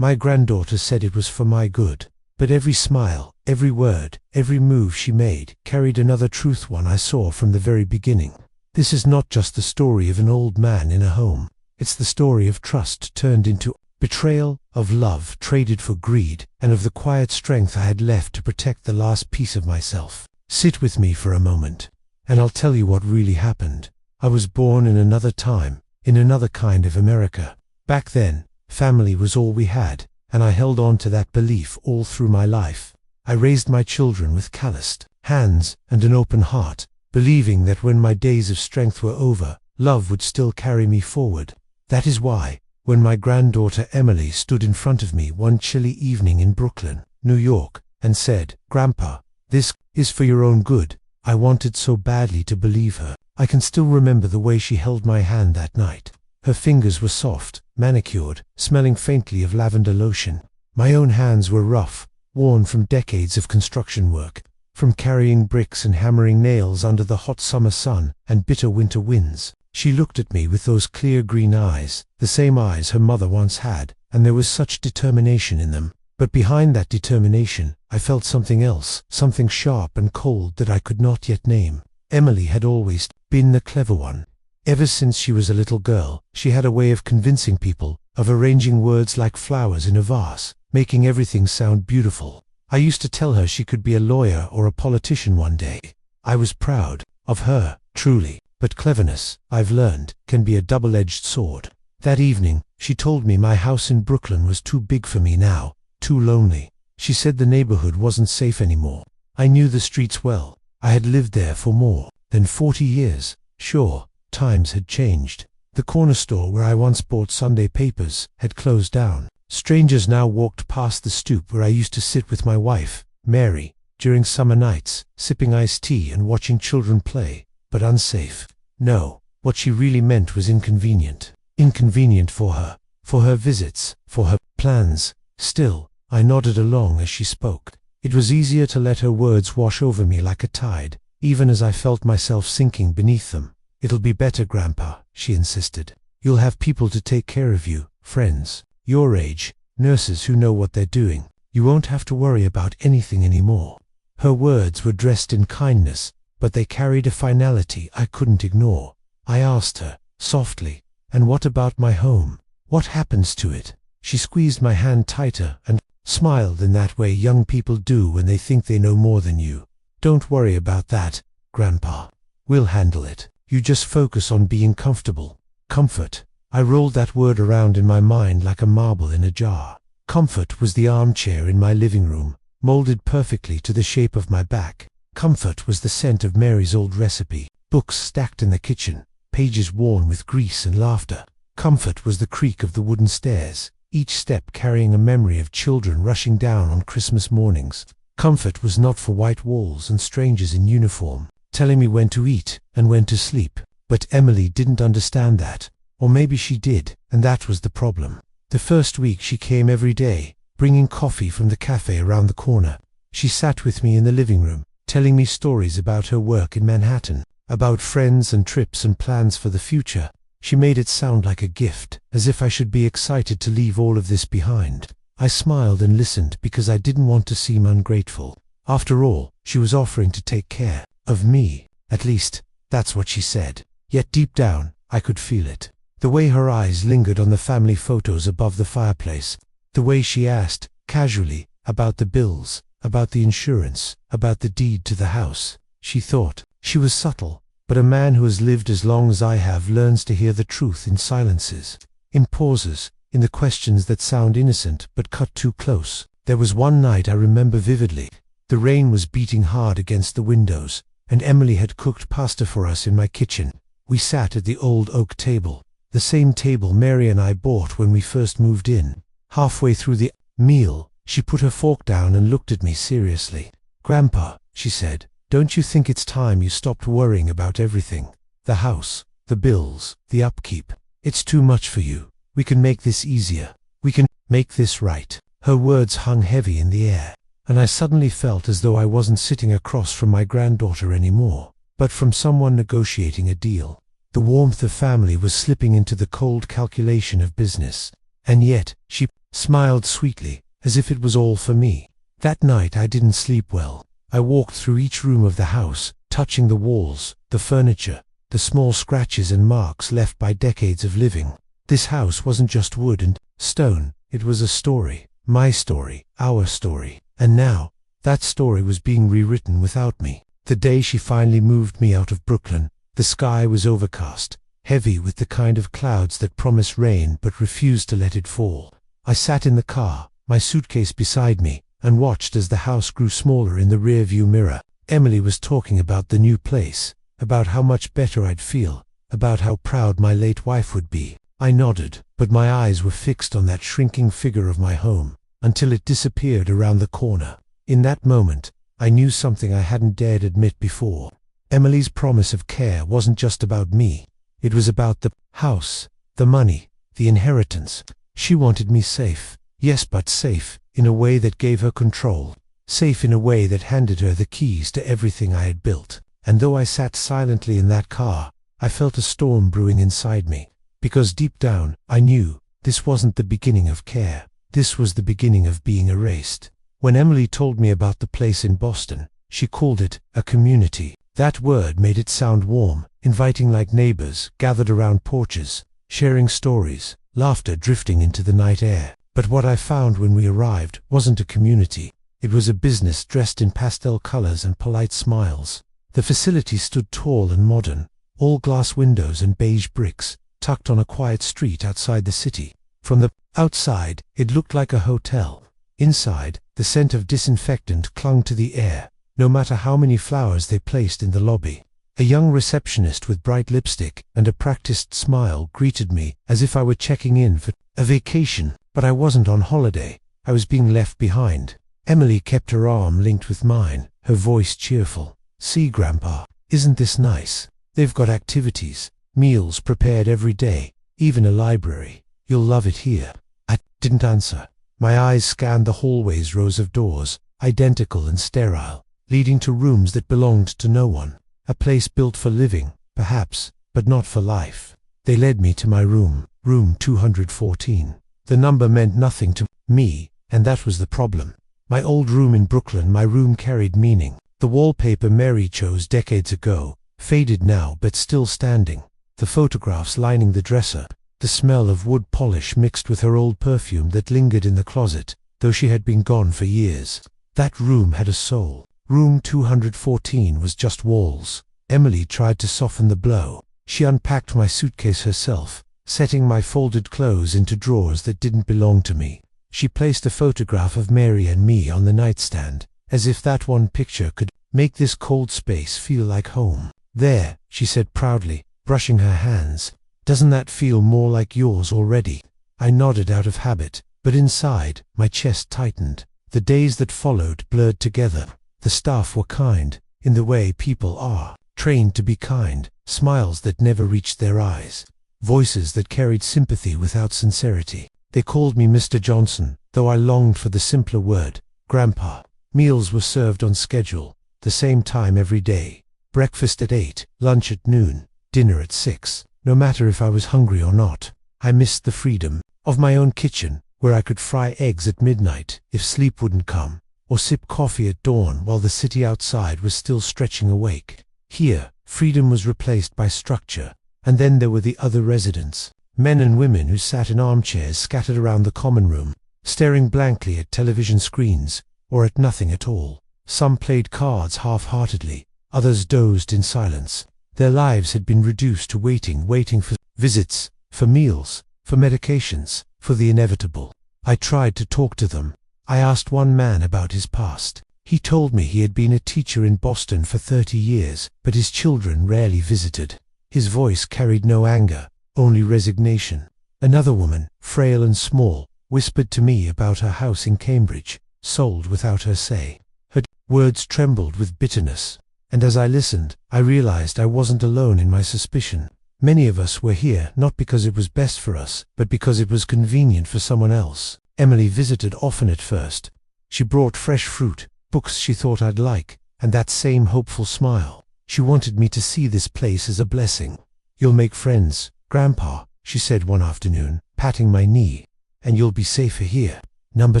My granddaughter said it was for my good. But every smile, every word, every move she made carried another truth, one I saw from the very beginning. This is not just the story of an old man in a home. It's the story of trust turned into betrayal, of love traded for greed, and of the quiet strength I had left to protect the last piece of myself. Sit with me for a moment, and I'll tell you what really happened. I was born in another time, in another kind of America. Back then, family was all we had, and I held on to that belief all through my life. I raised my children with calloused hands and an open heart, believing that when my days of strength were over, love would still carry me forward. That is why, when my granddaughter Emily stood in front of me one chilly evening in Brooklyn, New York, and said, "Grandpa, this is for your own good," I wanted so badly to believe her. I can still remember the way she held my hand that night. Her fingers were soft, manicured, smelling faintly of lavender lotion. My own hands were rough, worn from decades of construction work, from carrying bricks and hammering nails under the hot summer sun and bitter winter winds. She looked at me with those clear green eyes, the same eyes her mother once had, and there was such determination in them. But behind that determination, I felt something else, something sharp and cold that I could not yet name. Emily had always been the clever one. Ever since she was a little girl, she had a way of convincing people, of arranging words like flowers in a vase, making everything sound beautiful. I used to tell her she could be a lawyer or a politician one day. I was proud of her, truly, but cleverness, I've learned, can be a double-edged sword. That evening, she told me my house in Brooklyn was too big for me now, too lonely. She said the neighborhood wasn't safe anymore. I knew the streets well. I had lived there for more than 40 years. Sure, times had changed. The corner store where I once bought Sunday papers had closed down. Strangers now walked past the stoop where I used to sit with my wife, Mary, during summer nights, sipping iced tea and watching children play. But unsafe. No, what she really meant was inconvenient. Inconvenient for her visits, for her plans. Still, I nodded along as she spoke. It was easier to let her words wash over me like a tide, even as I felt myself sinking beneath them. "It'll be better, Grandpa," she insisted. "You'll have people to take care of you, friends, your age, nurses who know what they're doing. You won't have to worry about anything anymore." Her words were dressed in kindness, but they carried a finality I couldn't ignore. I asked her, softly, "And what about my home? What happens to it?" She squeezed my hand tighter and smiled in that way young people do when they think they know more than you. "Don't worry about that, Grandpa. We'll handle it. You just focus on being comfortable." Comfort. I rolled that word around in my mind like a marble in a jar. Comfort was the armchair in my living room, molded perfectly to the shape of my back. Comfort was the scent of Mary's old recipe, books stacked in the kitchen, pages worn with grease and laughter. Comfort was the creak of the wooden stairs, each step carrying a memory of children rushing down on Christmas mornings. Comfort was not for white walls and strangers in uniform, telling me when to eat and when to sleep. But Emily didn't understand that. Or maybe she did, and that was the problem. The first week she came every day, bringing coffee from the cafe around the corner. She sat with me in the living room, telling me stories about her work in Manhattan, about friends and trips and plans for the future. She made it sound like a gift, as if I should be excited to leave all of this behind. I smiled and listened because I didn't want to seem ungrateful. After all, she was offering to take care of me. At least, that's what she said. Yet deep down, I could feel it. The way her eyes lingered on the family photos above the fireplace. The way she asked, casually, about the bills, about the insurance, about the deed to the house. She thought. She was subtle, but a man who has lived as long as I have learns to hear the truth in silences, in pauses, in the questions that sound innocent but cut too close. There was one night I remember vividly. The rain was beating hard against the windows, and Emily had cooked pasta for us in my kitchen. We sat at the old oak table, the same table Mary and I bought when we first moved in. Halfway through the meal, she put her fork down and looked at me seriously. "Grandpa," she said, "don't you think it's time you stopped worrying about everything? The house, the bills, the upkeep. It's too much for you. We can make this easier. We can make this right." Her words hung heavy in the air, and I suddenly felt as though I wasn't sitting across from my granddaughter anymore, but from someone negotiating a deal. The warmth of family was slipping into the cold calculation of business. And yet, she smiled sweetly, as if it was all for me. That night I didn't sleep well. I walked through each room of the house, touching the walls, the furniture, the small scratches and marks left by decades of living. This house wasn't just wood and stone, it was a story, my story, our story. And now, that story was being rewritten without me. The day she finally moved me out of Brooklyn, the sky was overcast, heavy with the kind of clouds that promise rain but refuse to let it fall. I sat in the car, my suitcase beside me, and watched as the house grew smaller in the rearview mirror. Emily was talking about the new place, about how much better I'd feel, about how proud my late wife would be. I nodded, but my eyes were fixed on that shrinking figure of my home, until it disappeared around the corner. In that moment, I knew something I hadn't dared admit before. Emily's promise of care wasn't just about me. It was about the house, the money, the inheritance. She wanted me safe, yes, but safe in a way that gave her control, safe in a way that handed her the keys to everything I had built. And though I sat silently in that car, I felt a storm brewing inside me. Because deep down, I knew this wasn't the beginning of care. This was the beginning of being erased. When Emily told me about the place in Boston, she called it a community. That word made it sound warm, inviting, like neighbors gathered around porches, sharing stories, laughter drifting into the night air. But what I found when we arrived wasn't a community. It was a business dressed in pastel colors and polite smiles. The facility stood tall and modern, all glass windows and beige bricks, tucked on a quiet street outside the city. From the outside, it looked like a hotel. Inside, the scent of disinfectant clung to the air, no matter how many flowers they placed in the lobby. A young receptionist with bright lipstick and a practiced smile greeted me as if I were checking in for a vacation. But I wasn't on holiday. I was being left behind. Emily kept her arm linked with mine, her voice cheerful. "See, Grandpa, isn't this nice? They've got activities, meals prepared every day, even a library. You'll love it here." I didn't answer. My eyes scanned the hallway's rows of doors, identical and sterile, leading to rooms that belonged to no one. A place built for living, perhaps, but not for life. They led me to my room, room 214. The number meant nothing to me, and that was the problem. My old room in Brooklyn, my room carried meaning. The wallpaper Mary chose decades ago, faded now but still standing. The photographs lining the dresser, the smell of wood polish mixed with her old perfume that lingered in the closet, though she had been gone for years. That room had a soul. Room 214 was just walls. Emily tried to soften the blow. She unpacked my suitcase herself, setting my folded clothes into drawers that didn't belong to me. She placed a photograph of Mary and me on the nightstand, as if that one picture could make this cold space feel like home. "There," she said proudly, brushing her hands. "Doesn't that feel more like yours already?" I nodded out of habit, but inside, my chest tightened. The days that followed blurred together. The staff were kind, in the way people are, trained to be kind, smiles that never reached their eyes, voices that carried sympathy without sincerity. They called me Mr. Johnson, though I longed for the simpler word, Grandpa. Meals were served on schedule, the same time every day. Breakfast at 8, lunch at noon, dinner at 6, no matter if I was hungry or not. I missed the freedom of my own kitchen, where I could fry eggs at midnight if sleep wouldn't come, or sip coffee at dawn while the city outside was still stretching awake. Here, freedom was replaced by structure, and then there were the other residents, men and women who sat in armchairs scattered around the common room, staring blankly at television screens, or at nothing at all. Some played cards half-heartedly, others dozed in silence. Their lives had been reduced to waiting for visits, for meals, for medications, for the inevitable. I tried to talk to them. I asked one man about his past. He told me he had been a teacher in Boston for 30 years, but his children rarely visited. His voice carried no anger, only resignation. Another woman, frail and small, whispered to me about her house in Cambridge, sold without her say. Her words trembled with bitterness, and as I listened, I realized I wasn't alone in my suspicion. Many of us were here not because it was best for us, but because it was convenient for someone else. Emily visited often at first. She brought fresh fruit, books she thought I'd like, and that same hopeful smile. She wanted me to see this place as a blessing. "You'll make friends, Grandpa," she said one afternoon, patting my knee. and you'll be safer here. Number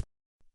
2.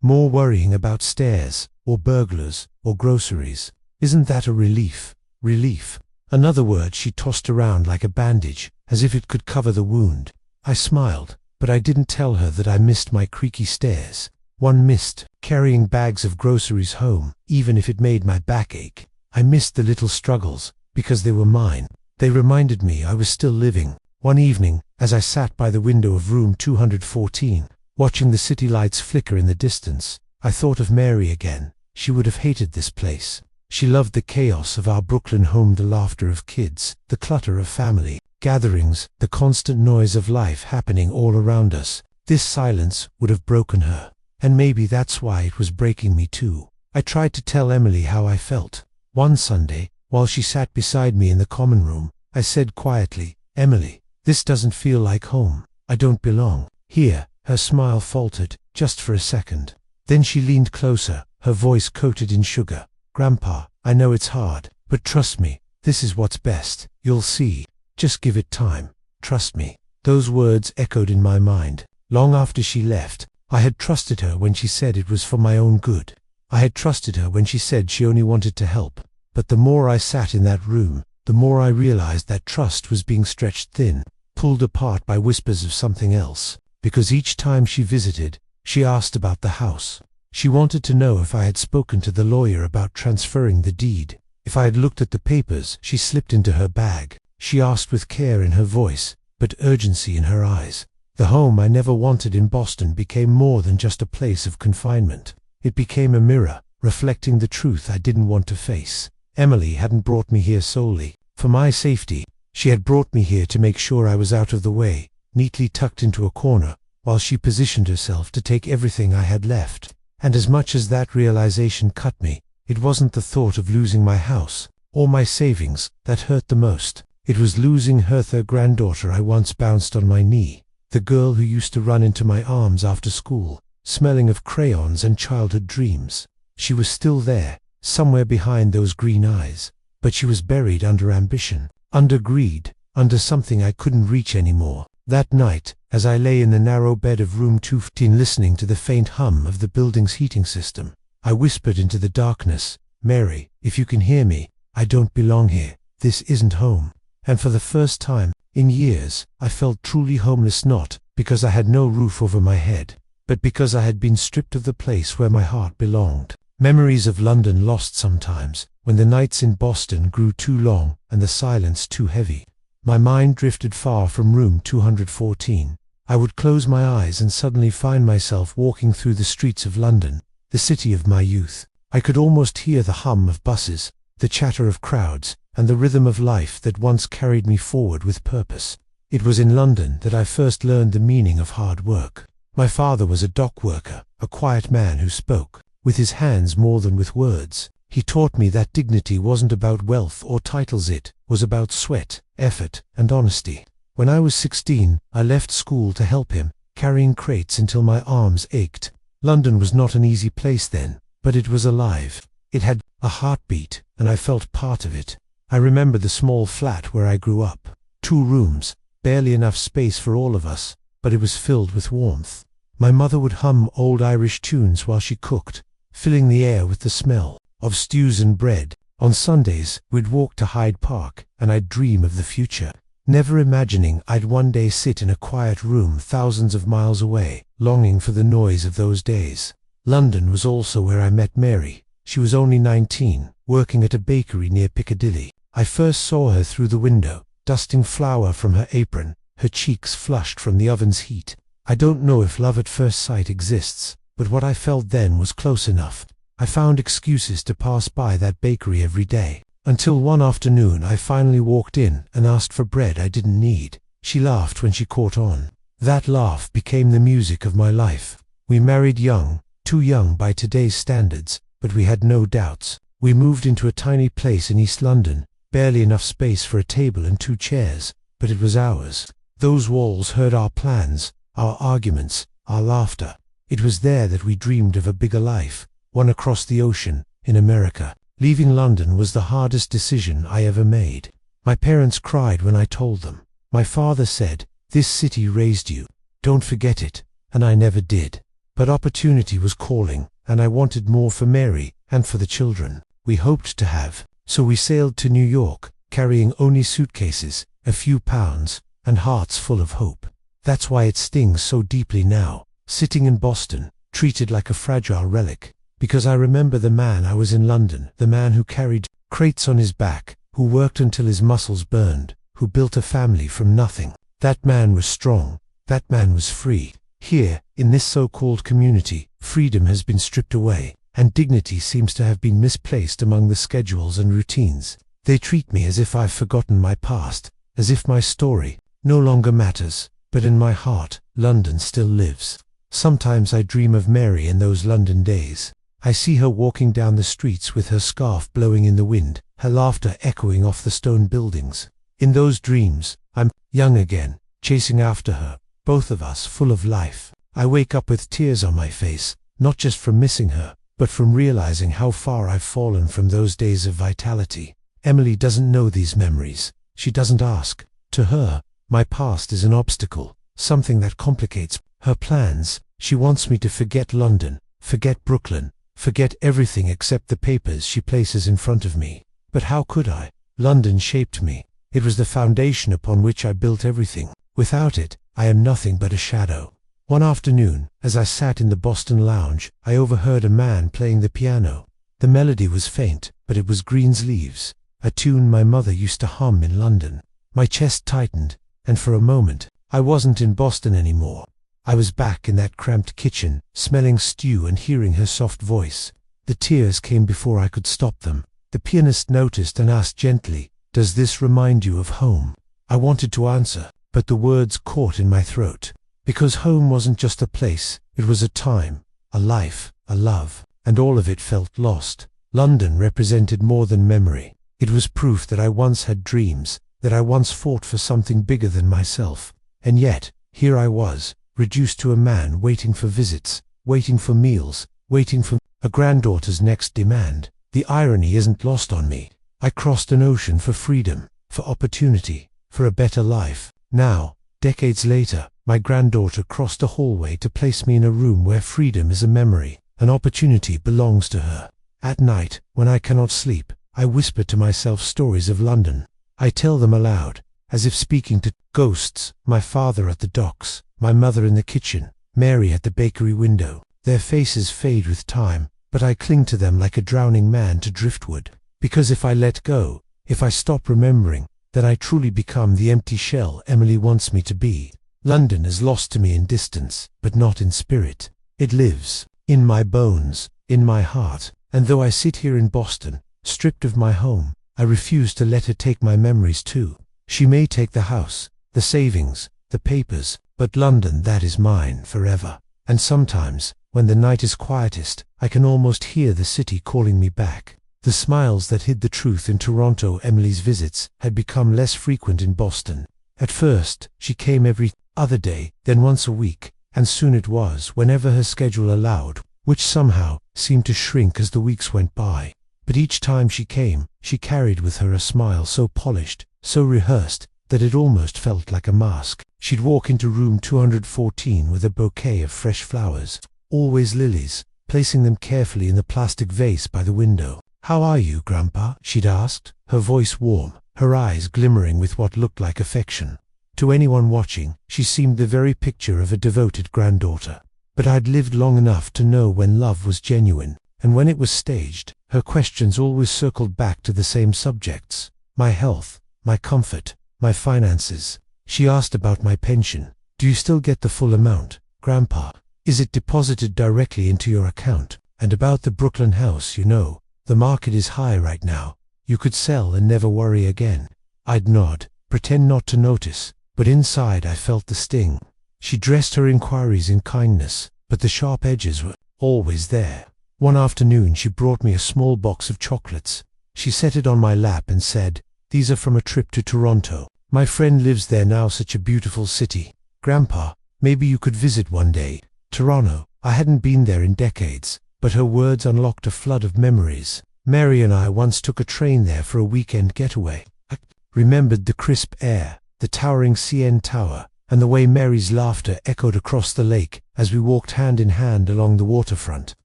More worrying about stairs, or burglars, or groceries. Isn't that a relief? Relief. Another word she tossed around like a bandage, as if it could cover the wound. I smiled, but I didn't tell her that I missed my creaky stairs. One missed carrying bags of groceries home, even if it made my back ache. I missed the little struggles, because they were mine. They reminded me I was still living. One evening, as I sat by the window of room 214, watching the city lights flicker in the distance, I thought of Mary again. She would have hated this place. She loved the chaos of our Brooklyn home, the laughter of kids, the clutter of family gatherings, the constant noise of life happening all around us. This silence would have broken her. And maybe that's why it was breaking me too. I tried to tell Emily how I felt. One Sunday, while she sat beside me in the common room, I said quietly, "Emily, this doesn't feel like home. I don't belong here." Her smile faltered, just for a second. Then she leaned closer, her voice coated in sugar. "Grandpa, I know it's hard, but trust me, this is what's best. You'll see. Just give it time. Trust me." Those words echoed in my mind. Long after she left, I had trusted her when she said it was for my own good. I had trusted her when she said she only wanted to help. But the more I sat in that room, the more I realized that trust was being stretched thin, pulled apart by whispers of something else. Because each time she visited, she asked about the house. She wanted to know if I had spoken to the lawyer about transferring the deed. If I had looked at the papers she slipped into her bag. She asked with care in her voice, but urgency in her eyes. The home I never wanted in Boston became more than just a place of confinement. It became a mirror, reflecting the truth I didn't want to face. Emily hadn't brought me here solely for my safety. She had brought me here to make sure I was out of the way, neatly tucked into a corner, while she positioned herself to take everything I had left. And as much as that realization cut me, it wasn't the thought of losing my house, or my savings, that hurt the most. It was losing her, the granddaughter I once bounced on my knee. The girl who used to run into my arms after school, smelling of crayons and childhood dreams. She was still there, somewhere behind those green eyes, but she was buried under ambition, under greed, under something I couldn't reach anymore. That night, as I lay in the narrow bed of room 215 listening to the faint hum of the building's heating system, I whispered into the darkness, "Mary, if you can hear me, I don't belong here. This isn't home." And for the first time in years, I felt truly homeless, not because I had no roof over my head, but because I had been stripped of the place where my heart belonged. Memories of London lost sometimes, when the nights in Boston grew too long and the silence too heavy. My mind drifted far from room 214. I would close my eyes and suddenly find myself walking through the streets of London, the city of my youth. I could almost hear the hum of buses, the chatter of crowds, and the rhythm of life that once carried me forward with purpose. It was in London that I first learned the meaning of hard work. My father was a dock worker, a quiet man who spoke with his hands more than with words. He taught me that dignity wasn't about wealth or titles, it was about sweat, effort, and honesty. When I was 16, I left school to help him, carrying crates until my arms ached. London was not an easy place then, but it was alive. It had a heartbeat, and I felt part of it. I remember the small flat where I grew up. 2 rooms, barely enough space for all of us, but it was filled with warmth. My mother would hum old Irish tunes while she cooked, filling the air with the smell of stews and bread. On Sundays, we'd walk to Hyde Park, and I'd dream of the future, never imagining I'd one day sit in a quiet room thousands of miles away, longing for the noise of those days. London was also where I met Mary. She was only 19, working at a bakery near Piccadilly. I first saw her through the window, dusting flour from her apron, her cheeks flushed from the oven's heat. I don't know if love at first sight exists, but what I felt then was close enough. I found excuses to pass by that bakery every day, until one afternoon I finally walked in and asked for bread I didn't need. She laughed when she caught on. That laugh became the music of my life. We married young, too young by today's standards, but we had no doubts. We moved into a tiny place in East London, barely enough space for a table and 2 chairs, but it was ours. Those walls heard our plans, our arguments, our laughter. It was there that we dreamed of a bigger life, one across the ocean, in America. Leaving London was the hardest decision I ever made. My parents cried when I told them. My father said, "This city raised you. Don't forget it. and I never did. But opportunity was calling, and I wanted more for Mary and for the children we hoped to have. So we sailed to New York, carrying only suitcases, a few pounds, and hearts full of hope. That's why it stings so deeply now, sitting in Boston, treated like a fragile relic. Because I remember the man I was in London, the man who carried crates on his back, who worked until his muscles burned, who built a family from nothing. That man was strong. That man was free. Here, in this so-called community, freedom has been stripped away, and dignity seems to have been misplaced among the schedules and routines. They treat me as if I've forgotten my past, as if my story no longer matters, but in my heart, London still lives. Sometimes I dream of Mary in those London days. I see her walking down the streets with her scarf blowing in the wind, her laughter echoing off the stone buildings. In those dreams, I'm young again, chasing after her, both of us full of life. I wake up with tears on my face, not just from missing her, but from realizing how far I've fallen from those days of vitality. Emily doesn't know these memories. She doesn't ask. To her, my past is an obstacle, something that complicates her plans. She wants me to forget London, forget Brooklyn, forget everything except the papers she places in front of me. But how could I? London shaped me. It was the foundation upon which I built everything. Without it, I am nothing but a shadow. One afternoon, as I sat in the Boston lounge, I overheard a man playing the piano. The melody was faint, but it was Greensleeves, a tune my mother used to hum in London. My chest tightened, and for a moment, I wasn't in Boston anymore. I was back in that cramped kitchen, smelling stew and hearing her soft voice. The tears came before I could stop them. The pianist noticed and asked gently, "Does this remind you of home?" I wanted to answer, but the words caught in my throat. Because home wasn't just a place, it was a time, a life, a love, and all of it felt lost. London represented more than memory. It was proof that I once had dreams, that I once fought for something bigger than myself. And yet, here I was, reduced to a man waiting for visits, waiting for meals, waiting for a granddaughter's next demand. The irony isn't lost on me. I crossed an ocean for freedom, for opportunity, for a better life. Now, decades later, my granddaughter crossed a hallway to place me in a room where freedom is a memory, an opportunity belongs to her. At night, when I cannot sleep, I whisper to myself stories of London. I tell them aloud, as if speaking to ghosts, my father at the docks, my mother in the kitchen, Mary at the bakery window. Their faces fade with time, but I cling to them like a drowning man to driftwood. Because if I let go, if I stop remembering, then I truly become the empty shell Emily wants me to be. London is lost to me in distance, but not in spirit. It lives, in my bones, in my heart, and though I sit here in Boston, stripped of my home, I refuse to let her take my memories too. She may take the house, the savings, the papers, but London, that is mine forever. And sometimes, when the night is quietest, I can almost hear the city calling me back. The smiles that hid the truth in Toronto. Emily's visits had become less frequent in Boston. At first, she came every other day, then once a week, and soon it was whenever her schedule allowed, which somehow seemed to shrink as the weeks went by. But each time she came, she carried with her a smile so polished, so rehearsed, that it almost felt like a mask. She'd walk into room 214 with a bouquet of fresh flowers, always lilies, placing them carefully in the plastic vase by the window. "How are you, Grandpa?" she'd asked, her voice warm, her eyes glimmering with what looked like affection. To anyone watching, she seemed the very picture of a devoted granddaughter. But I'd lived long enough to know when love was genuine, and when it was staged. Her questions always circled back to the same subjects: my health, my comfort, my finances. She asked about my pension. "Do you still get the full amount, Grandpa? Is it deposited directly into your account? And about the Brooklyn house, you know, the market is high right now. You could sell and never worry again." I'd nod, pretend not to notice, but inside I felt the sting. She dressed her inquiries in kindness, but the sharp edges were always there. One afternoon she brought me a small box of chocolates. She set it on my lap and said, "These are from a trip to Toronto. My friend lives there now, such a beautiful city. Grandpa, maybe you could visit one day." Toronto, I hadn't been there in decades, but her words unlocked a flood of memories. Mary and I once took a train there for a weekend getaway. I remembered the crisp air, the towering CN Tower, and the way Mary's laughter echoed across the lake as we walked hand in hand along the waterfront.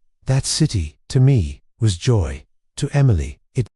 That city, to me, was joy. To Emily, it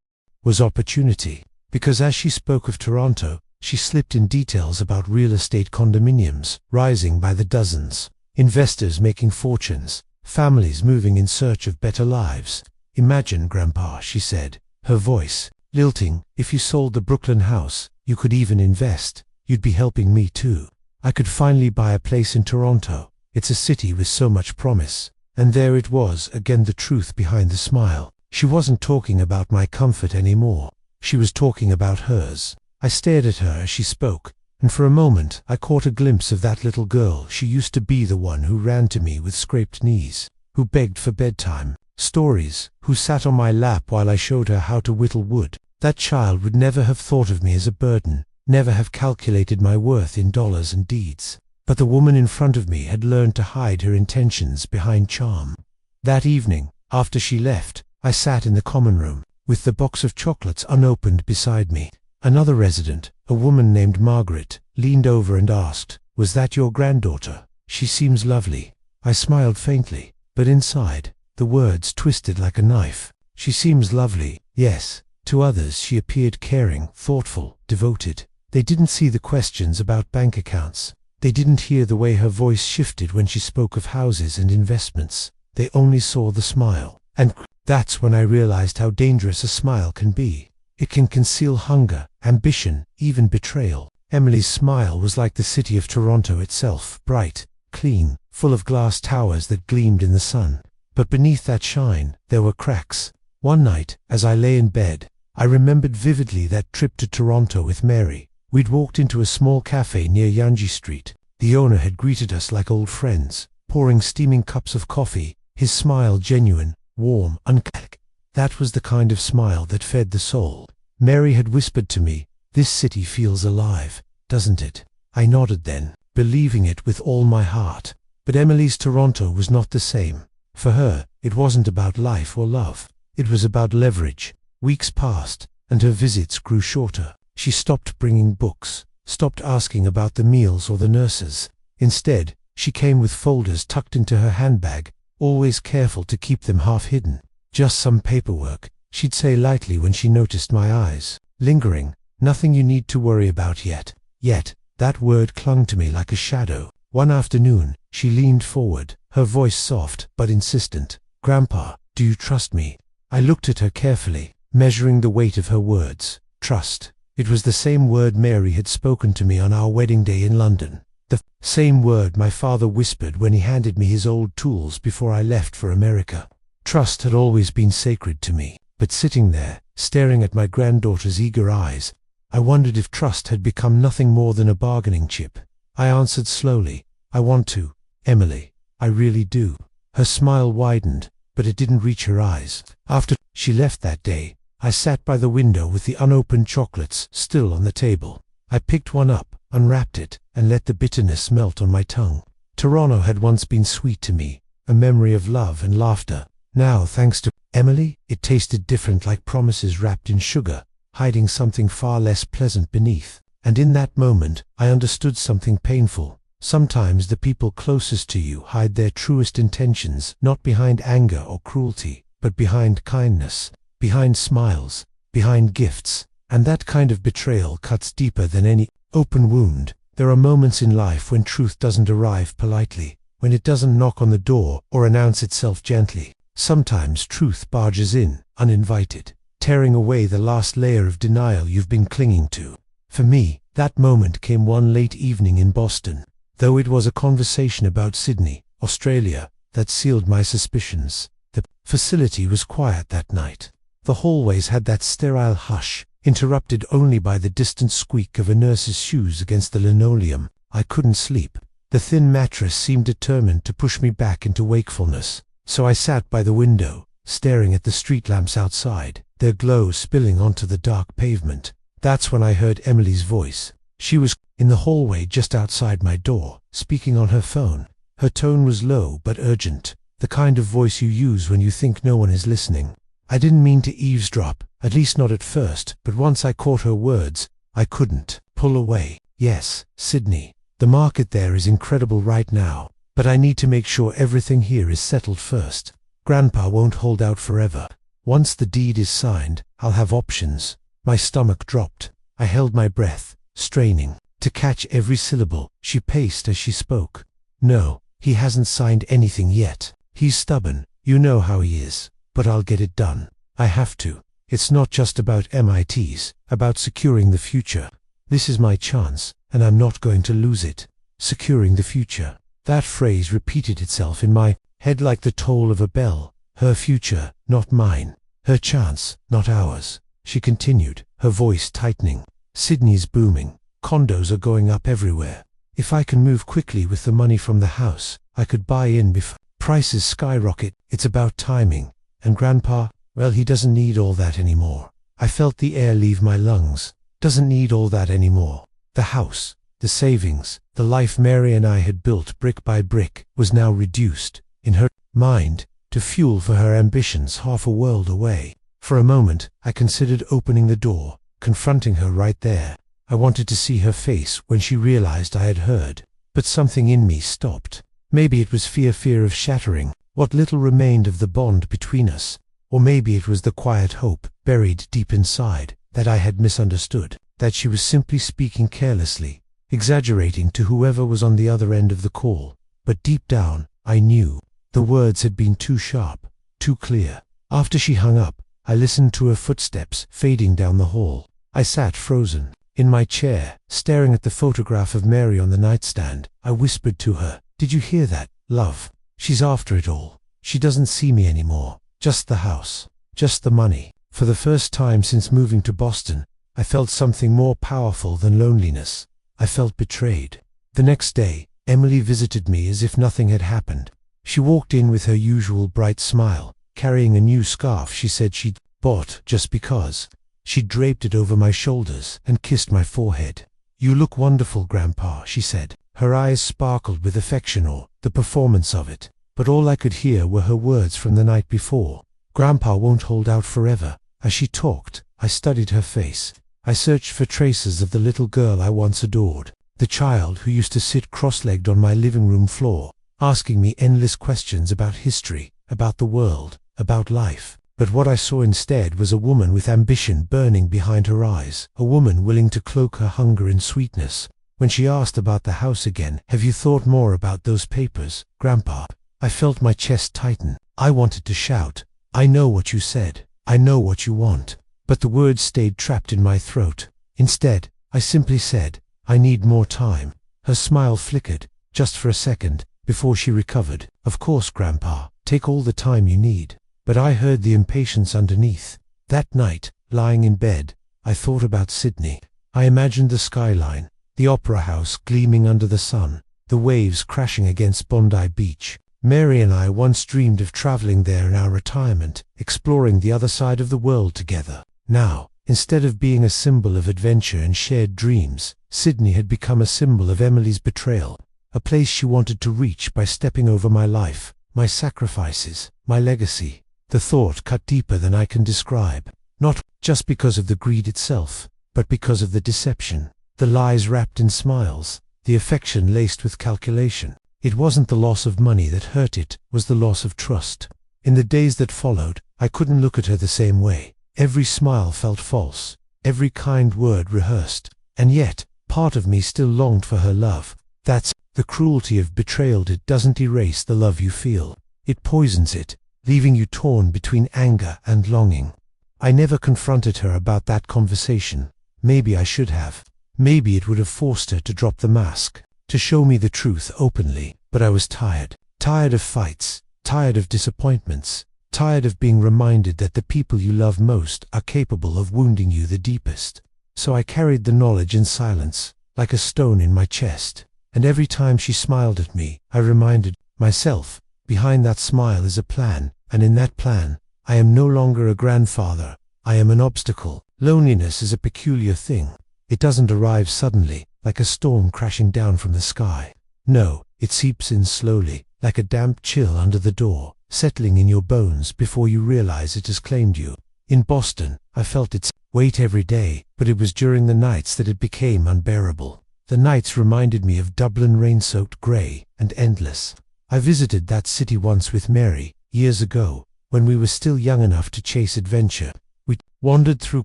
was opportunity. Because as she spoke of Toronto, she slipped in details about real estate condominiums rising by the dozens, investors making fortunes, families moving in search of better lives. "Imagine, Grandpa," she said, her voice lilting, "if you sold the Brooklyn house, you could even invest. You'd be helping me too. I could finally buy a place in Toronto. It's a city with so much promise." And there it was again, the truth behind the smile. She wasn't talking about my comfort anymore. She was talking about hers. I stared at her as she spoke, and for a moment I caught a glimpse of that little girl. She used to be the one who ran to me with scraped knees, who begged for bedtime stories, who sat on my lap while I showed her how to whittle wood. That child would never have thought of me as a burden, never have calculated my worth in dollars and deeds. But the woman in front of me had learned to hide her intentions behind charm. That evening, after she left, I sat in the common room, with the box of chocolates unopened beside me. Another resident, a woman named Margaret, leaned over and asked, "Was that your granddaughter? She seems lovely." I smiled faintly, but inside, the words twisted like a knife. She seems lovely, yes. To others she appeared caring, thoughtful, devoted. They didn't see the questions about bank accounts. They didn't hear the way her voice shifted when she spoke of houses and investments. They only saw the smile. And that's when I realized how dangerous a smile can be. It can conceal hunger, ambition, even betrayal. Emily's smile was like the city of Toronto itself, bright, clean, full of glass towers that gleamed in the sun. But beneath that shine, there were cracks. One night, as I lay in bed, I remembered vividly that trip to Toronto with Mary. We'd walked into a small cafe near Yonge Street. The owner had greeted us like old friends, pouring steaming cups of coffee, his smile genuine, warm, uncut. That was the kind of smile that fed the soul. Mary had whispered to me, "This city feels alive, doesn't it?" I nodded then, believing it with all my heart. But Emily's Toronto was not the same. For her, it wasn't about life or love. It was about leverage. Weeks passed, and her visits grew shorter. She stopped bringing books, stopped asking about the meals or the nurses. Instead, she came with folders tucked into her handbag, always careful to keep them half hidden. "Just some paperwork," she'd say lightly when she noticed my eyes. Lingering, "Nothing you need to worry about yet." Yet, that word clung to me like a shadow. One afternoon, she leaned forward, her voice soft but insistent. "Grandpa, do you trust me?" I looked at her carefully, measuring the weight of her words. Trust. It was the same word Mary had spoken to me on our wedding day in London. The same word my father whispered when he handed me his old tools before I left for America. Trust had always been sacred to me, but sitting there, staring at my granddaughter's eager eyes, I wondered if trust had become nothing more than a bargaining chip. I answered slowly, "I want to, Emily. I really do." Her smile widened, but it didn't reach her eyes. After she left that day, I sat by the window with the unopened chocolates still on the table. I picked one up, unwrapped it, and let the bitterness melt on my tongue. Toronto had once been sweet to me, a memory of love and laughter. Now, thanks to Emily, it tasted different, like promises wrapped in sugar, hiding something far less pleasant beneath. And in that moment, I understood something painful. Sometimes the people closest to you hide their truest intentions, not behind anger or cruelty, but behind kindness, behind smiles, behind gifts. And that kind of betrayal cuts deeper than any open wound. There are moments in life when truth doesn't arrive politely, when it doesn't knock on the door or announce itself gently. Sometimes truth barges in, uninvited, tearing away the last layer of denial you've been clinging to. For me, that moment came one late evening in Boston. Though it was a conversation about Sydney, Australia, that sealed my suspicions. The facility was quiet that night. The hallways had that sterile hush, interrupted only by the distant squeak of a nurse's shoes against the linoleum. I couldn't sleep. The thin mattress seemed determined to push me back into wakefulness. So I sat by the window, staring at the street lamps outside, their glow spilling onto the dark pavement. That's when I heard Emily's voice. She was in the hallway just outside my door, speaking on her phone. Her tone was low but urgent, the kind of voice you use when you think no one is listening. I didn't mean to eavesdrop, at least not at first, but once I caught her words, I couldn't pull away. "Yes, Sydney." The market there is incredible right now, but I need to make sure everything here is settled first. Grandpa won't hold out forever. Once the deed is signed, I'll have options. My stomach dropped. I held my breath, straining to catch every syllable. She paced as she spoke. No, he hasn't signed anything yet. He's stubborn, you know how he is. But I'll get it done. I have to. It's not just about MITs, about securing the future. This is my chance, and I'm not going to lose it. Securing the future. That phrase repeated itself in my head like the toll of a bell. Her future, not mine. Her chance, not ours. She continued, her voice tightening. Sydney's booming. Condos are going up everywhere. If I can move quickly with the money from the house, I could buy in before prices skyrocket. It's about timing. And Grandpa, well, he doesn't need all that anymore. I felt the air leave my lungs. Doesn't need all that anymore. The house, the savings, the life Mary and I had built brick by brick, was now reduced, in her mind, to fuel for her ambitions half a world away. For a moment, I considered opening the door, confronting her right there. I wanted to see her face when she realized I had heard. But something in me stopped. Maybe it was fear of shattering what little remained of the bond between us. Or maybe it was the quiet hope, buried deep inside, that I had misunderstood, that she was simply speaking carelessly, exaggerating to whoever was on the other end of the call. But deep down, I knew. The words had been too sharp, too clear. After she hung up, I listened to her footsteps fading down the hall. I sat frozen, in my chair, staring at the photograph of Mary on the nightstand. I whispered to her, "Did you hear that, love? She's after it all. She doesn't see me anymore. Just the house. Just the money." For the first time since moving to Boston, I felt something more powerful than loneliness. I felt betrayed. The next day, Emily visited me as if nothing had happened. She walked in with her usual bright smile, carrying a new scarf she said she'd bought just because. She draped it over my shoulders and kissed my forehead. "You look wonderful, Grandpa," she said. Her eyes sparkled with affection, or the performance of it. But all I could hear were her words from the night before. Grandpa won't hold out forever. As she talked, I studied her face. I searched for traces of the little girl I once adored, the child who used to sit cross-legged on my living room floor, asking me endless questions about history, about the world, about life. But what I saw instead was a woman with ambition burning behind her eyes, a woman willing to cloak her hunger in sweetness. When she asked about the house again, "Have you thought more about those papers, Grandpa?" I felt my chest tighten. I wanted to shout, "I know what you said. I know what you want." But the words stayed trapped in my throat. Instead, I simply said, "I need more time." Her smile flickered, just for a second, before she recovered. "Of course, Grandpa, take all the time you need." But I heard the impatience underneath. That night, lying in bed, I thought about Sydney. I imagined the skyline, the opera house gleaming under the sun, the waves crashing against Bondi Beach. Mary and I once dreamed of traveling there in our retirement, exploring the other side of the world together. Now, instead of being a symbol of adventure and shared dreams, Sydney had become a symbol of Emily's betrayal, a place she wanted to reach by stepping over my life, my sacrifices, my legacy. The thought cut deeper than I can describe, not just because of the greed itself, but because of the deception, the lies wrapped in smiles, the affection laced with calculation. It wasn't the loss of money that hurt, it was the loss of trust. In the days that followed, I couldn't look at her the same way. Every smile felt false, every kind word rehearsed, and yet, part of me still longed for her love. That's the cruelty of betrayal. It doesn't erase the love you feel. It poisons it, leaving you torn between anger and longing. I never confronted her about that conversation. Maybe I should have. Maybe it would have forced her to drop the mask, to show me the truth openly. But I was tired. Tired of fights, tired of disappointments, tired of being reminded that the people you love most are capable of wounding you the deepest. So I carried the knowledge in silence, like a stone in my chest. And every time she smiled at me, I reminded myself, behind that smile is a plan, and in that plan, I am no longer a grandfather. I am an obstacle. Loneliness is a peculiar thing. It doesn't arrive suddenly, like a storm crashing down from the sky. No, it seeps in slowly, like a damp chill under the door, settling in your bones before you realize it has claimed you. In Boston, I felt its weight every day, but it was during the nights that it became unbearable. The nights reminded me of Dublin, rain-soaked, grey, and endless. I visited that city once with Mary, years ago, when we were still young enough to chase adventure. We wandered through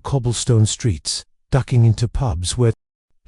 cobblestone streets, ducking into pubs where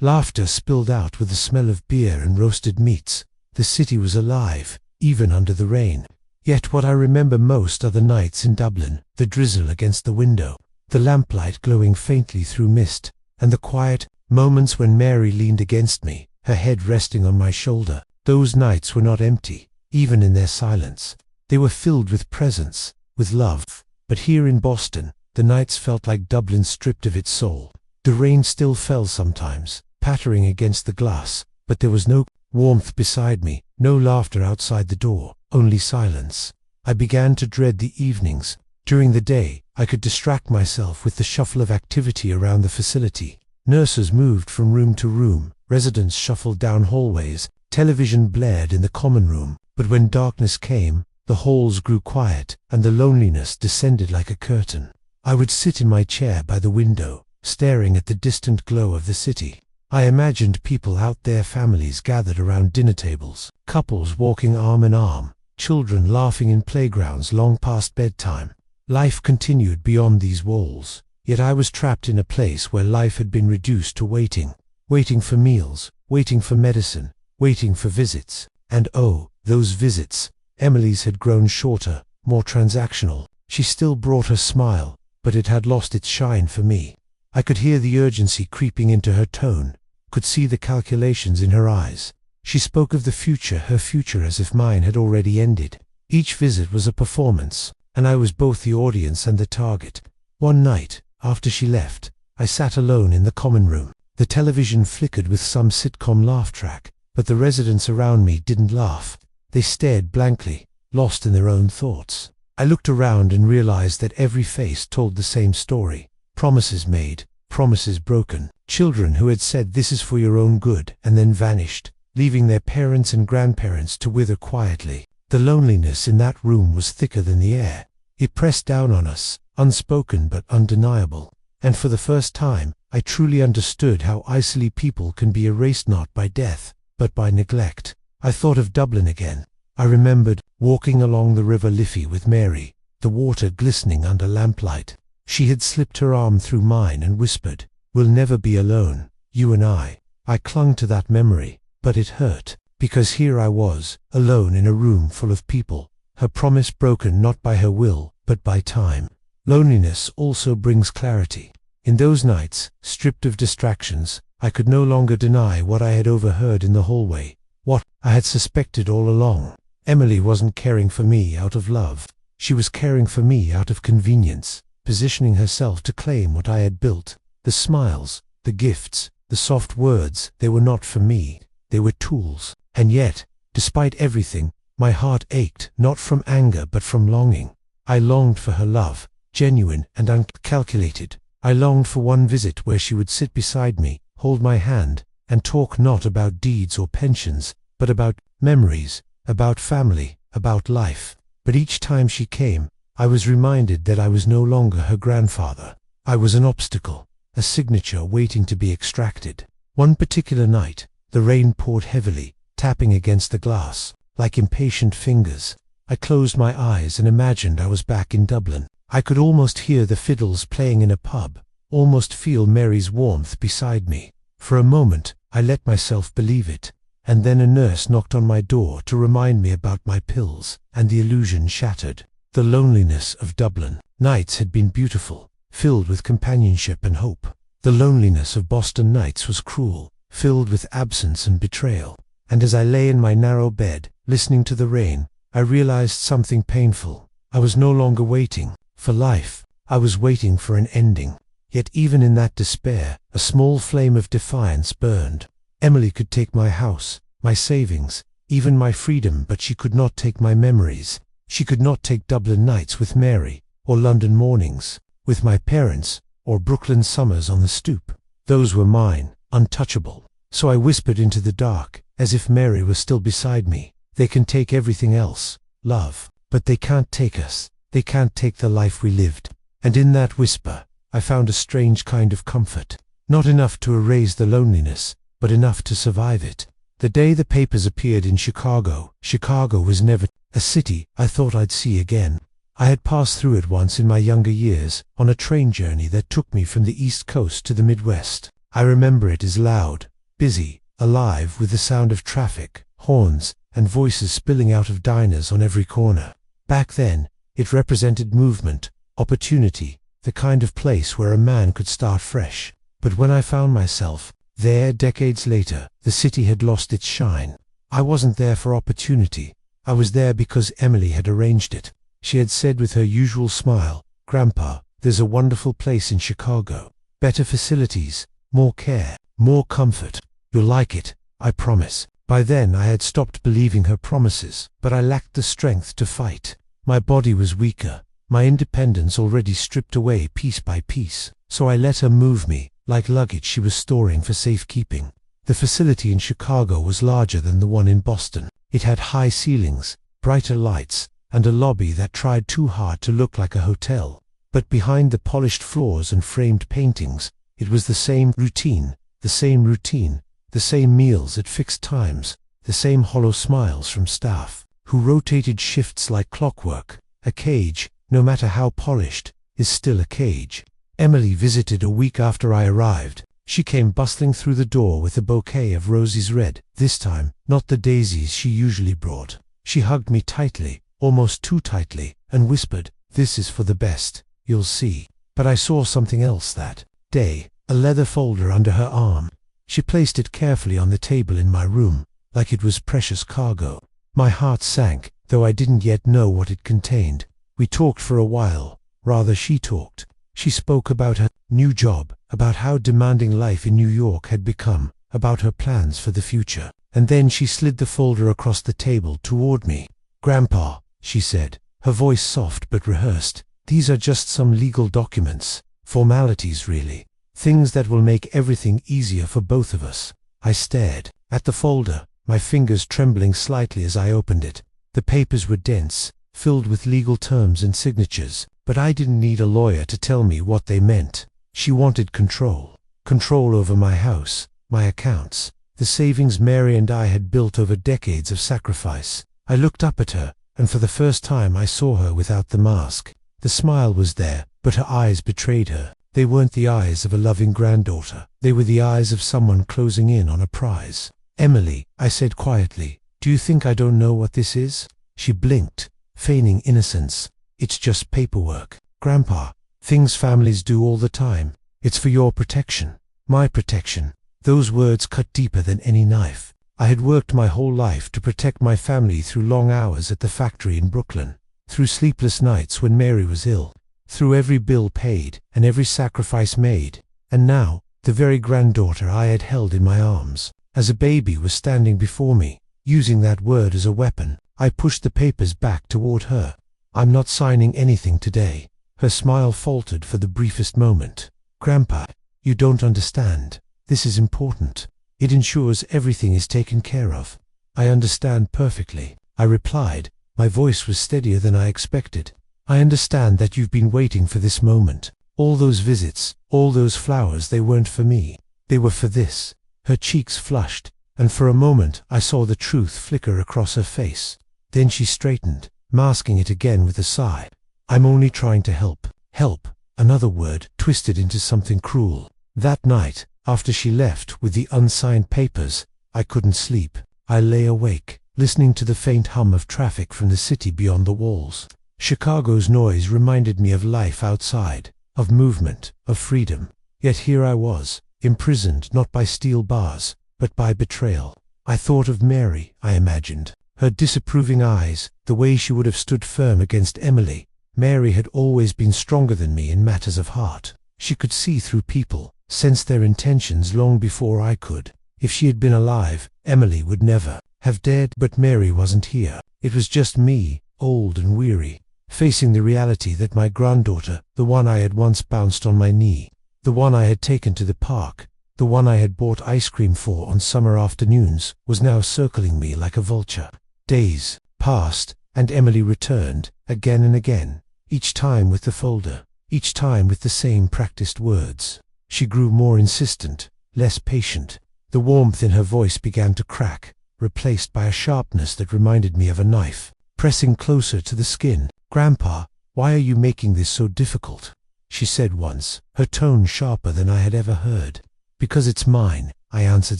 laughter spilled out with the smell of beer and roasted meats. The city was alive, even under the rain. Yet what I remember most are the nights in Dublin, the drizzle against the window, the lamplight glowing faintly through mist, and the quiet moments when Mary leaned against me, her head resting on my shoulder. Those nights were not empty, even in their silence. They were filled with presence, with love. But here in Boston, the nights felt like Dublin stripped of its soul. The rain still fell sometimes, pattering against the glass, but there was no warmth beside me, no laughter outside the door, only silence. I began to dread the evenings. During the day, I could distract myself with the shuffle of activity around the facility. Nurses moved from room to room, residents shuffled down hallways, television blared in the common room. But when darkness came, the halls grew quiet, and the loneliness descended like a curtain. I would sit in my chair by the window, staring at the distant glow of the city. I imagined people out there, families gathered around dinner tables, couples walking arm in arm, children laughing in playgrounds long past bedtime. Life continued beyond these walls, yet I was trapped in a place where life had been reduced to waiting. Waiting for meals, waiting for medicine, waiting for visits. And oh, those visits! Emily's had grown shorter, more transactional. She still brought her smile, but it had lost its shine for me. I could hear the urgency creeping into her tone, could see the calculations in her eyes. She spoke of the future, her future, as if mine had already ended. Each visit was a performance, and I was both the audience and the target. One night, after she left, I sat alone in the common room. The television flickered with some sitcom laugh track, but the residents around me didn't laugh. They stared blankly, lost in their own thoughts. I looked around and realized that every face told the same story. Promises made, promises broken. Children who had said this is for your own good and then vanished, leaving their parents and grandparents to wither quietly. The loneliness in that room was thicker than the air. It pressed down on us, unspoken but undeniable. And for the first time, I truly understood how easily people can be erased, not by death, but by neglect. I thought of Dublin again. I remembered walking along the River Liffey with Mary, the water glistening under lamplight. She had slipped her arm through mine and whispered, "We'll never be alone, you and I." I clung to that memory, but it hurt, because here I was, alone in a room full of people, her promise broken not by her will, but by time. Loneliness also brings clarity. In those nights, stripped of distractions, I could no longer deny what I had overheard in the hallway, what I had suspected all along. Emily wasn't caring for me out of love. She was caring for me out of convenience, positioning herself to claim what I had built. The smiles, the gifts, the soft words, they were not for me. They were tools. And yet, despite everything, my heart ached, not from anger but from longing. I longed for her love, genuine and uncalculated. I longed for one visit where she would sit beside me, hold my hand, and talk not about deeds or pensions, but about memories, about family, about life. But each time she came, I was reminded that I was no longer her grandfather. I was an obstacle, a signature waiting to be extracted. One particular night, the rain poured heavily, tapping against the glass, like impatient fingers. I closed my eyes and imagined I was back in Dublin. I could almost hear the fiddles playing in a pub, almost feel Mary's warmth beside me. For a moment, I let myself believe it, and then a nurse knocked on my door to remind me about my pills, and the illusion shattered. The loneliness of Dublin nights had been beautiful, filled with companionship and hope. The loneliness of Boston nights was cruel, filled with absence and betrayal. And as I lay in my narrow bed, listening to the rain, I realized something painful. I was no longer waiting for life. I was waiting for an ending. Yet even in that despair, a small flame of defiance burned. Emily could take my house, my savings, even my freedom, but she could not take my memories. She could not take Dublin nights with Mary, or London mornings with my parents, or Brooklyn summers on the stoop. Those were mine, untouchable. So I whispered into the dark, as if Mary was still beside me. They can take everything else, love, but they can't take us. They can't take the life we lived. And in that whisper, I found a strange kind of comfort. Not enough to erase the loneliness, but enough to survive it. The day the papers appeared in Chicago, Chicago was never a city I thought I'd see again. I had passed through it once in my younger years, on a train journey that took me from the East Coast to the Midwest. I remember it as loud, busy, alive with the sound of traffic, horns, and voices spilling out of diners on every corner. Back then, it represented movement, opportunity, the kind of place where a man could start fresh. But when I found myself there decades later, the city had lost its shine. I wasn't there for opportunity. I was there because Emily had arranged it. She had said with her usual smile, "Grandpa, there's a wonderful place in Chicago. Better facilities, more care, more comfort. You'll like it, I promise." By then I had stopped believing her promises, but I lacked the strength to fight. My body was weaker, my independence already stripped away piece by piece, so I let her move me, like luggage she was storing for safekeeping. The facility in Chicago was larger than the one in Boston. It had high ceilings, brighter lights, and a lobby that tried too hard to look like a hotel. But behind the polished floors and framed paintings, it was the same routine, the same meals at fixed times, the same hollow smiles from staff, who rotated shifts like clockwork. A cage, no matter how polished, is still a cage. Emily visited a week after I arrived. She came bustling through the door with a bouquet of roses red, this time, not the daisies she usually brought. She hugged me tightly, almost too tightly, and whispered, "This is for the best, you'll see." But I saw something else that day, a leather folder under her arm. She placed it carefully on the table in my room, like it was precious cargo. My heart sank, though I didn't yet know what it contained. We talked for a while, rather she talked. She spoke about her new job, about how demanding life in New York had become, about her plans for the future. And then she slid the folder across the table toward me. "Grandpa," she said, her voice soft but rehearsed, "these are just some legal documents, formalities really, things that will make everything easier for both of us." I stared at the folder, my fingers trembling slightly as I opened it. The papers were dense, filled with legal terms and signatures, but I didn't need a lawyer to tell me what they meant. She wanted control. Control over my house, my accounts, the savings Mary and I had built over decades of sacrifice. I looked up at her, and for the first time I saw her without the mask. The smile was there, but her eyes betrayed her. They weren't the eyes of a loving granddaughter. They were the eyes of someone closing in on a prize. "Emily," I said quietly, "do you think I don't know what this is?" She blinked, feigning innocence. "It's just paperwork, Grandpa. Things families do all the time. It's for your protection, my protection." Those words cut deeper than any knife. I had worked my whole life to protect my family through long hours at the factory in Brooklyn, through sleepless nights when Mary was ill, through every bill paid and every sacrifice made. And now, the very granddaughter I had held in my arms as a baby was standing before me, using that word as a weapon. I pushed the papers back toward her. "I'm not signing anything today." Her smile faltered for the briefest moment. "Grandpa, you don't understand. This is important. It ensures everything is taken care of." "I understand perfectly," I replied. My voice was steadier than I expected. "I understand that you've been waiting for this moment. All those visits, all those flowers, they weren't for me. They were for this." Her cheeks flushed, and for a moment I saw the truth flicker across her face. Then she straightened, masking it again with a sigh. "I'm only trying to help." Help, another word twisted into something cruel. That night, after she left with the unsigned papers, I couldn't sleep. I lay awake, listening to the faint hum of traffic from the city beyond the walls. Chicago's noise reminded me of life outside, of movement, of freedom. Yet here I was, imprisoned not by steel bars, but by betrayal. I thought of Mary, I imagined. Her disapproving eyes, the way she would have stood firm against Emily. Mary had always been stronger than me in matters of heart. She could see through people, sense their intentions long before I could. If she had been alive, Emily would never have dared. But Mary wasn't here. It was just me, old and weary, facing the reality that my granddaughter, the one I had once bounced on my knee, the one I had taken to the park, the one I had bought ice cream for on summer afternoons, was now circling me like a vulture. Days passed, and Emily returned, again and again, each time with the folder, each time with the same practiced words. She grew more insistent, less patient. The warmth in her voice began to crack, replaced by a sharpness that reminded me of a knife, pressing closer to the skin. "Grandpa, why are you making this so difficult?" she said once, her tone sharper than I had ever heard. "Because it's mine," I answered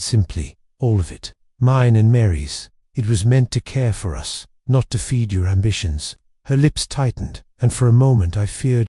simply. "All of it. Mine and Mary's. It was meant to care for us, not to feed your ambitions." Her lips tightened, and for a moment I feared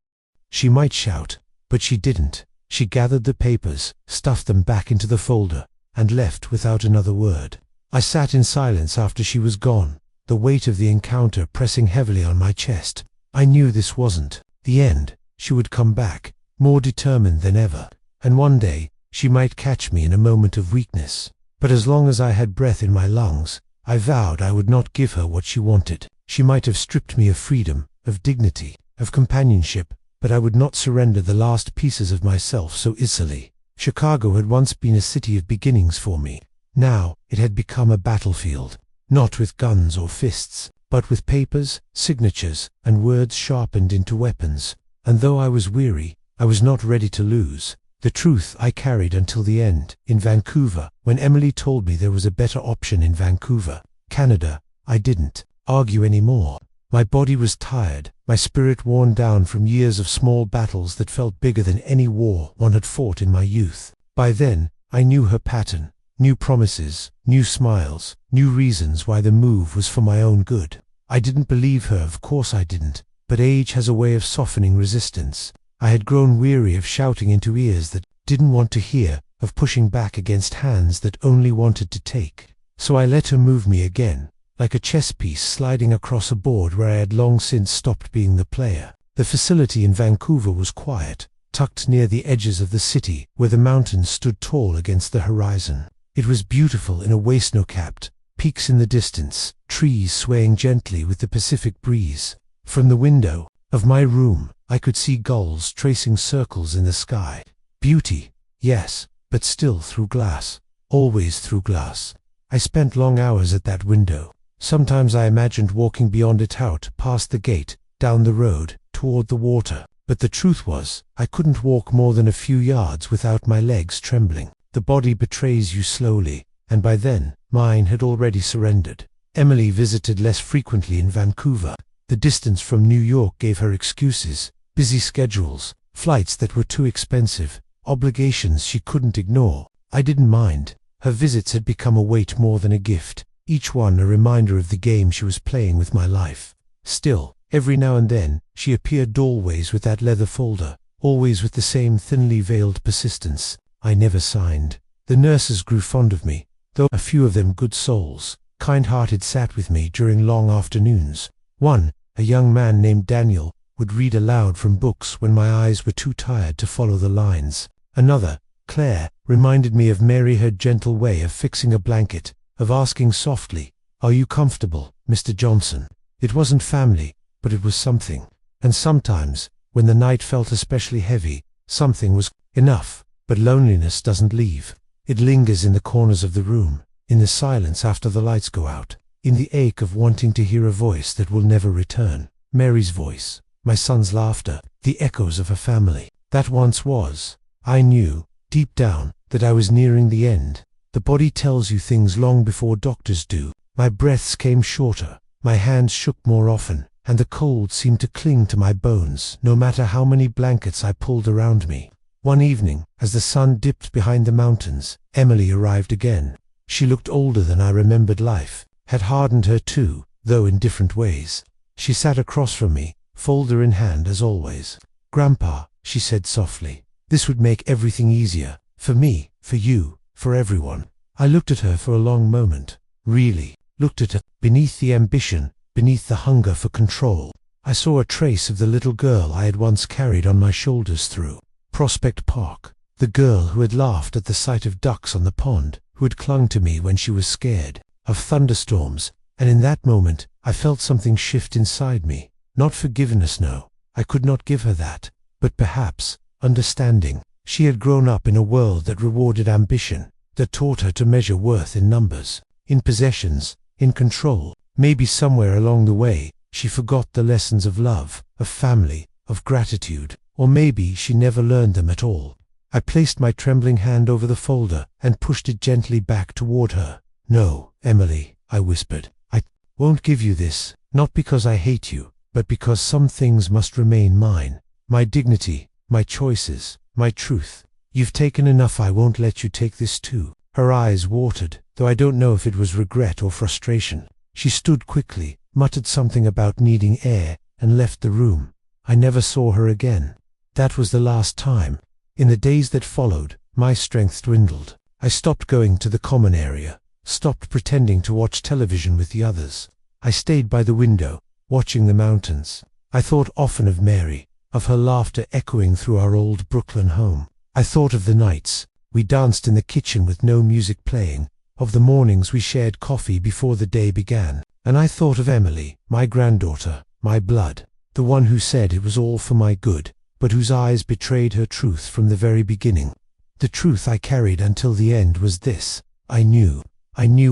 she might shout, but she didn't. She gathered the papers, stuffed them back into the folder, and left without another word. I sat in silence after she was gone, the weight of the encounter pressing heavily on my chest. I knew this wasn't the end. She would come back, more determined than ever, and one day she might catch me in a moment of weakness. But as long as I had breath in my lungs, I vowed I would not give her what she wanted. She might have stripped me of freedom, of dignity, of companionship, but I would not surrender the last pieces of myself so easily. Chicago had once been a city of beginnings for me. Now it had become a battlefield, not with guns or fists, but with papers, signatures, and words sharpened into weapons. And though I was weary, I was not ready to lose. The truth I carried until the end. In Vancouver, when Emily told me there was a better option in Vancouver, Canada, I didn't argue anymore. My body was tired, my spirit worn down from years of small battles that felt bigger than any war one had fought in my youth. By then, I knew her pattern. New promises, new smiles, new reasons why the move was for my own good. I didn't believe her, of course I didn't, but age has a way of softening resistance. I had grown weary of shouting into ears that didn't want to hear, of pushing back against hands that only wanted to take. So I let her move me again, like a chess piece sliding across a board where I had long since stopped being the player. The facility in Vancouver was quiet, tucked near the edges of the city, where the mountains stood tall against the horizon. It was beautiful in a way, snow-capped, peaks in the distance, trees swaying gently with the Pacific breeze. From the window of my room, I could see gulls tracing circles in the sky. Beauty, yes, but still through glass, always through glass. I spent long hours at that window. Sometimes I imagined walking beyond it, out, past the gate, down the road, toward the water. But the truth was, I couldn't walk more than a few yards without my legs trembling. The body betrays you slowly, and by then, mine had already surrendered. Emily visited less frequently in Vancouver. The distance from New York gave her excuses, busy schedules, flights that were too expensive, obligations she couldn't ignore. I didn't mind. Her visits had become a weight more than a gift, each one a reminder of the game she was playing with my life. Still, every now and then, she appeared always with that leather folder, always with the same thinly veiled persistence. I never signed. The nurses grew fond of me, though a few of them good souls, kind-hearted, sat with me during long afternoons. One, a young man named Daniel, would read aloud from books when my eyes were too tired to follow the lines. Another, Claire, reminded me of Mary, her gentle way of fixing a blanket, of asking softly, "Are you comfortable, Mr. Johnson?" It wasn't family, but it was something. And sometimes, when the night felt especially heavy, something was enough. But loneliness doesn't leave. It lingers in the corners of the room, in the silence after the lights go out, in the ache of wanting to hear a voice that will never return. Mary's voice, my son's laughter, the echoes of a family that once was. I knew, deep down, that I was nearing the end. The body tells you things long before doctors do. My breaths came shorter, my hands shook more often, and the cold seemed to cling to my bones, no matter how many blankets I pulled around me. One evening, as the sun dipped behind the mountains, Emily arrived again. She looked older than I remembered. Life had hardened her too, though in different ways. She sat across from me, folder in hand as always. "Grandpa," she said softly, "this would make everything easier. For me, for you, for everyone." I looked at her for a long moment. Really, looked at her. Beneath the ambition, beneath the hunger for control, I saw a trace of the little girl I had once carried on my shoulders through Prospect Park, the girl who had laughed at the sight of ducks on the pond, who had clung to me when she was scared of thunderstorms, and in that moment I felt something shift inside me. Not forgiveness, no, I could not give her that, but perhaps understanding. She had grown up in a world that rewarded ambition, that taught her to measure worth in numbers, in possessions, in control. Maybe somewhere along the way, she forgot the lessons of love, of family, of gratitude. Or maybe she never learned them at all. I placed my trembling hand over the folder and pushed it gently back toward her. "No, Emily," I whispered. "I won't give you this, not because I hate you, but because some things must remain mine. My dignity, my choices, my truth. You've taken enough, I won't let you take this too." Her eyes watered, though I don't know if it was regret or frustration. She stood quickly, muttered something about needing air, and left the room. I never saw her again. That was the last time. In the days that followed, my strength dwindled. I stopped going to the common area, stopped pretending to watch television with the others. I stayed by the window, watching the mountains. I thought often of Mary, of her laughter echoing through our old Brooklyn home. I thought of the nights we danced in the kitchen with no music playing, of the mornings we shared coffee before the day began. And I thought of Emily, my granddaughter, my blood, the one who said it was all for my good, but whose eyes betrayed her truth from the very beginning. The truth I carried until the end was this: I knew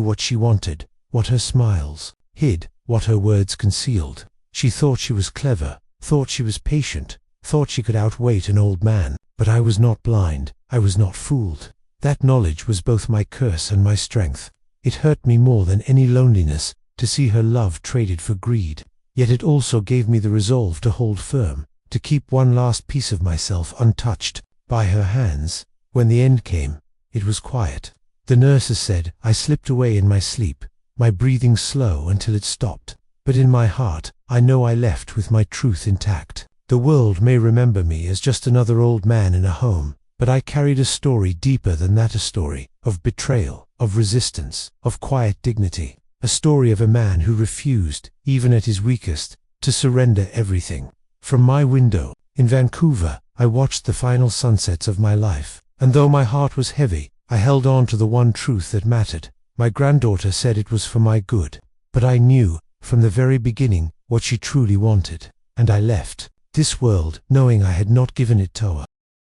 what she wanted, what her smiles hid, what her words concealed. She thought she was clever, thought she was patient, thought she could outwait an old man, but I was not blind, I was not fooled. That knowledge was both my curse and my strength. It hurt me more than any loneliness to see her love traded for greed, yet it also gave me the resolve to hold firm, to keep one last piece of myself untouched by her hands. When the end came, it was quiet. The nurses said I slipped away in my sleep, my breathing slow until it stopped. But in my heart, I know I left with my truth intact. The world may remember me as just another old man in a home, but I carried a story deeper than that, a story of betrayal, of resistance, of quiet dignity, a story of a man who refused, even at his weakest, to surrender everything. From my window, in Vancouver, I watched the final sunsets of my life, and though my heart was heavy, I held on to the one truth that mattered. My granddaughter said it was for my good, but I knew, from the very beginning, what she truly wanted, and I left this world knowing I had not given it to her.